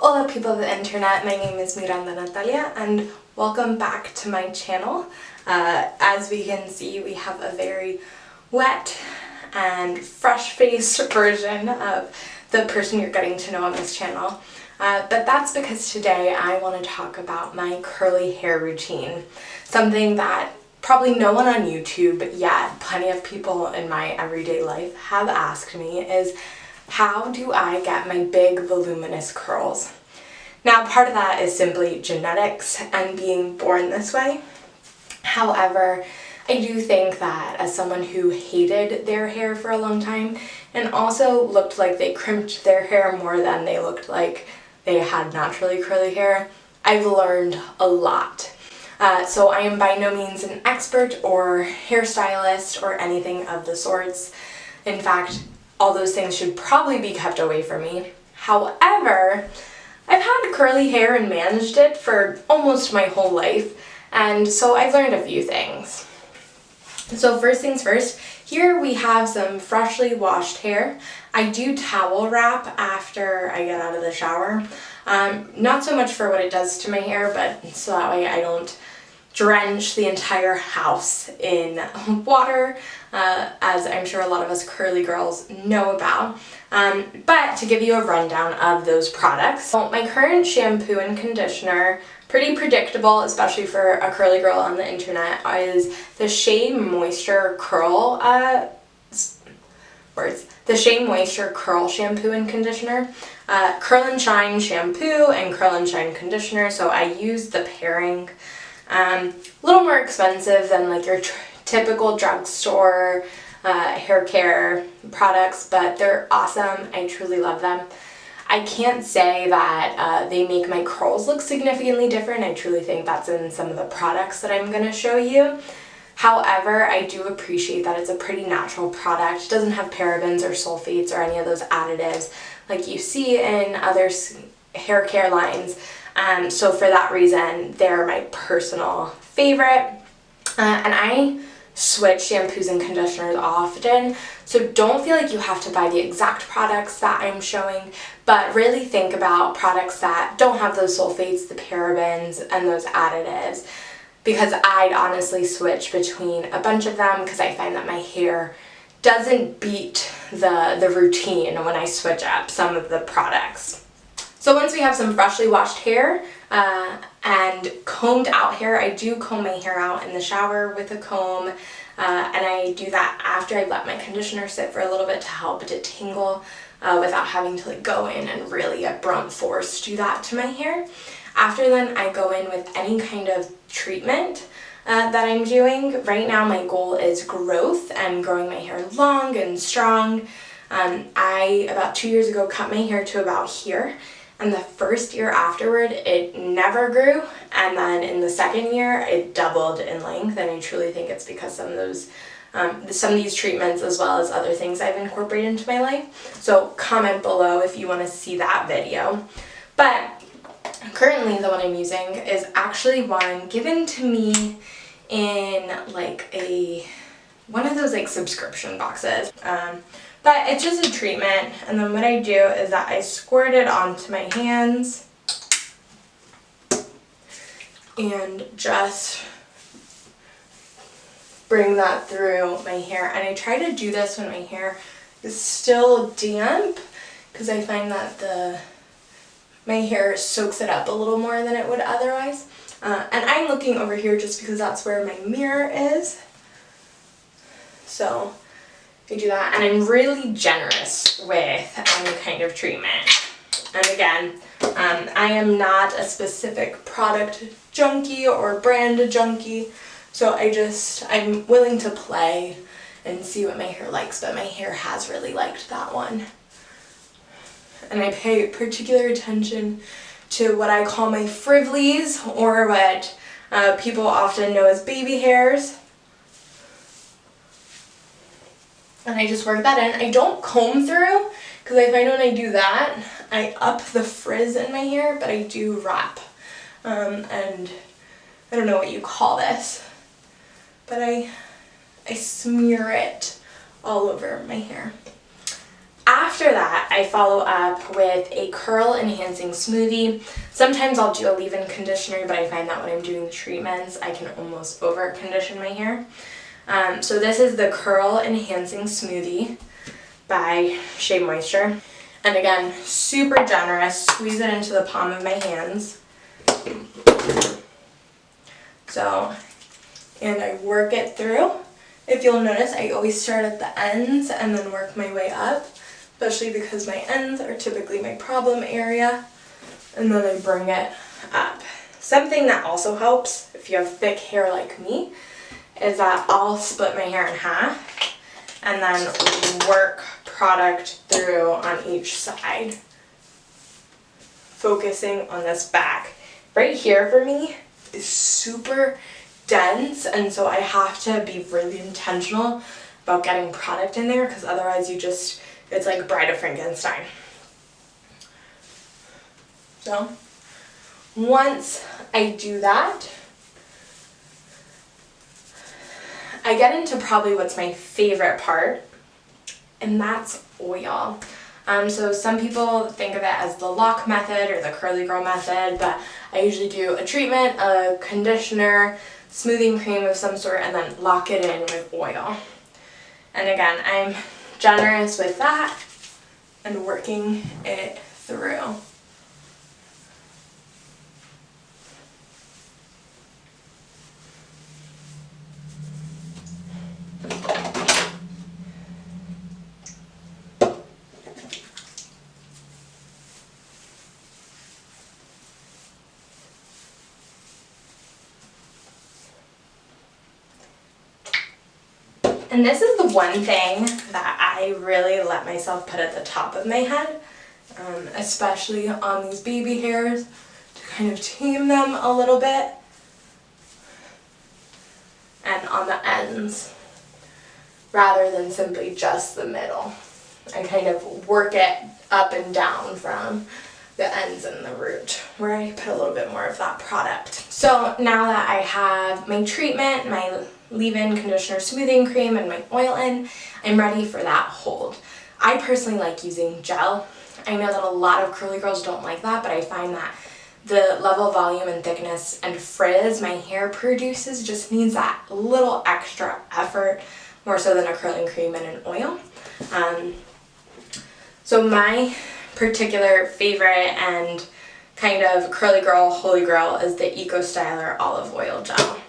Hola people of the internet, my name is Miranda Natalia and welcome back to my channel. As we can see, we have a very wet and fresh-faced version of the person you're getting to know on this channel. But that's because today I want to talk about my curly hair routine. Something that probably no one on YouTube, but yet plenty of people in my everyday life have asked me is, how do I get my big voluminous curls? Now, part of that is simply genetics and being born this way. However, I do think that as someone who hated their hair for a long time and also looked like they crimped their hair more than they looked like they had naturally curly hair, I've learned a lot. So I am by no means an expert or hairstylist or anything of the sorts. In fact, all those things should probably be kept away from me. However, I've had curly hair and managed it for almost my whole life, and so I've learned a few things. So first things first, here we have some freshly washed hair. I do towel wrap after I get out of the shower. Not so much for what it does to my hair, but so that way I don't drench the entire house in water, as I'm sure a lot of us curly girls know about. But to give you a rundown of those products, so my current shampoo and conditioner, pretty predictable, especially for a curly girl on the internet, is the Shea Moisture Curl the Shea Moisture Curl Shampoo and Conditioner, Curl and Shine Shampoo and Curl and Shine Conditioner. So I use the pairing. A little more expensive than like your typical drugstore hair care products, but they're awesome. I truly love them. I can't say that they make my curls look significantly different. I truly think that's in some of the products that I'm going to show you. However, I do appreciate that it's a pretty natural product. It doesn't have parabens or sulfates or any of those additives like you see in other hair care lines. So for that reason, they're my personal favorite. And I switch shampoos and conditioners often, so don't feel like you have to buy the exact products that I'm showing, but really think about products that don't have those sulfates, the parabens, and those additives, because I'd honestly switch between a bunch of them because I find that my hair doesn't beat the routine when I switch up some of the products. So once we have some freshly washed hair and combed out hair, I do comb my hair out in the shower with a comb, and I do that after I let my conditioner sit for a little bit to help it detangle without having to like go in and really at brunt force do that to my hair. After then, I go in with any kind of treatment that I'm doing. Right now my goal is growth and growing my hair long and strong. I, about 2 years ago, cut my hair to about here. And the first year afterward, it never grew, and then in the second year, it doubled in length, and I truly think it's because some of these treatments as well as other things I've incorporated into my life. So comment below if you want to see that video. But currently the one I'm using is actually one given to me in like one of those like subscription boxes. But it's just a treatment, and then what I do is that I squirt it onto my hands and just bring that through my hair. And I try to do this when my hair is still damp because I find that my hair soaks it up a little more than it would otherwise. And I'm looking over here just because that's where my mirror is. So I do that, and I'm really generous with any kind of treatment. And again, I am not a specific product junkie or brand junkie, so I'm willing to play and see what my hair likes, but my hair has really liked that one. And I pay particular attention to what I call my frivolies, or what people often know as baby hairs. And I just work that in. I don't comb through because I find when I do that, I up the frizz in my hair, but I do wrap. And I don't know what you call this, but I smear it all over my hair. After after that, I follow up with a curl enhancing smoothie. Sometimes I'll do a leave-in conditioner, but I find that when I'm doing the treatments, I can almost over condition my hair. So this is the curl enhancing smoothie by Shea Moisture. And again, super generous, squeeze it into the palm of my hands. So, and I work it through. If you'll notice, I always start at the ends and then work my way up, especially because my ends are typically my problem area, and then I bring it up. Something that also helps, if you have thick hair like me, is that I'll split my hair in half and then work product through on each side, focusing on this back. Right here for me is super dense, and so I have to be really intentional about getting product in there, because otherwise it's like Bride of Frankenstein. So once I do that, I get into probably what's my favorite part, and that's oil. So some people think of it as the lock method or the curly girl method, but I usually do a treatment, a conditioner, smoothing cream of some sort, and then lock it in with oil. And again, I'm generous with that and working it through. And this is the one thing that I really let myself put at the top of my head, especially on these baby hairs, to kind of tame them a little bit, and on the ends, rather than simply just the middle. I kind of work it up and down from the ends and the root, where I put a little bit more of that product. So now that I have my treatment, my leave-in conditioner smoothing cream, and my oil in, I'm ready for that hold. I personally like using gel. I know that a lot of curly girls don't like that, but I find that the level of volume and thickness and frizz my hair produces just needs that little extra effort, more so than a curling cream and an oil. So my particular favorite and kind of curly girl, holy grail is the Eco Styler olive oil gel.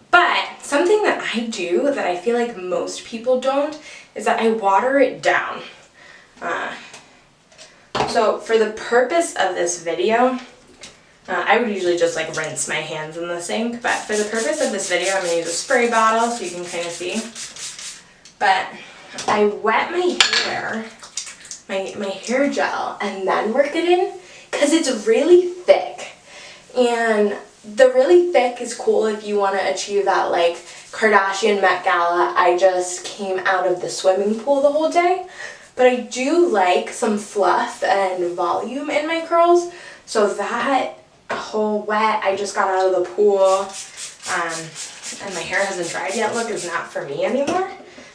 But something that I do that I feel like most people don't is that I water it down. So for the purpose of this video, I would usually just like rinse my hands in the sink, but for the purpose of this video, I'm going to use a spray bottle so you can kind of see. But I wet my hair, my hair gel, and then work it in, because it's really thick. And the really thick is cool if you want to achieve that like Kardashian Met Gala, I just came out of the swimming pool the whole day. But I do like some fluff and volume in my curls, so that whole wet, I just got out of the pool, and my hair hasn't dried yet look is not for me anymore.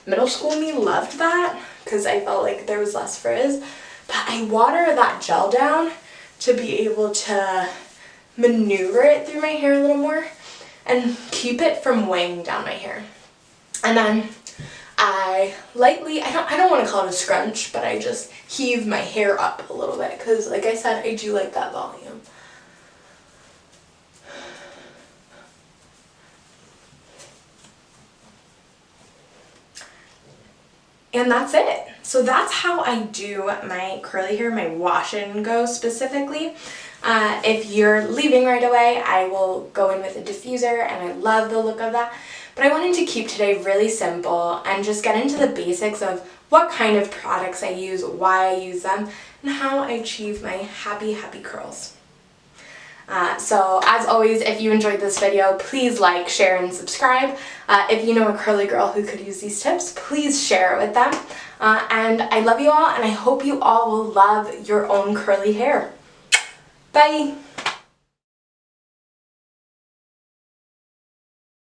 Middle school me loved that because I felt like there was less frizz, but I water that gel down to be able to maneuver it through my hair a little more and keep it from weighing down my hair. And then I lightly, I don't want to call it a scrunch, but I just heave my hair up a little bit because, like I said, I do like that volume. And that's it. So that's how I do my curly hair, my wash and go specifically. If you're leaving right away, I will go in with a diffuser, and I love the look of that. But I wanted to keep today really simple and just get into the basics of what kind of products I use, why I use them, and how I achieve my happy, happy curls. So as always, if you enjoyed this video, please like, share, and subscribe. If you know a curly girl who could use these tips, please share it with them. And I love you all, and I hope you all will love your own curly hair. Bye!